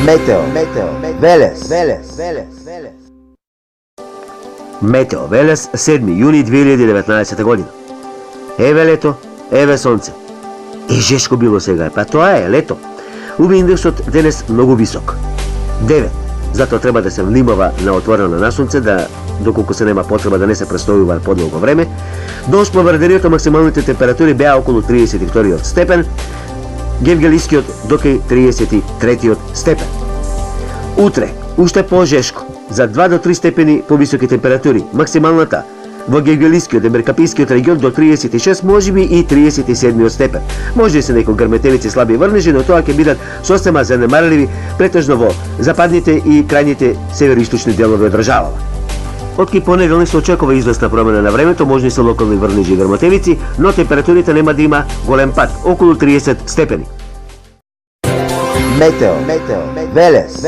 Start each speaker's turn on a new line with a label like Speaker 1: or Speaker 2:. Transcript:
Speaker 1: Meteo Велес. Метео Велес, 7 јуни 2019 година. Еве лето, еве сонце. Жешко било сега, па тоа е лето. Уви индексот денес многу висок. 9. Затоа треба да се внимава на отворено на сонце, доколку се нема потреба да не се престојува подолго време. До споврдението максималните температури беа околу 32 степен, Гевгелискиот доки 33 степен. Утре, уште по-жешко, за 2 до 3 степени повисоки температури, максималната во Гевгелискиот и Меркапискиот регион до 36, можеби и 37 степен. Може и се некои грметевици слаби врнежи, но тоа ќе бидат сосема занемарливи, претежно во западните и крајните североисточни делови од државава. Од понеделник се очекува известна промена на времето, можни се локални врнежи и грмотевици, но температурите нема да има голем пад, околу 30 степени. Метео Велес.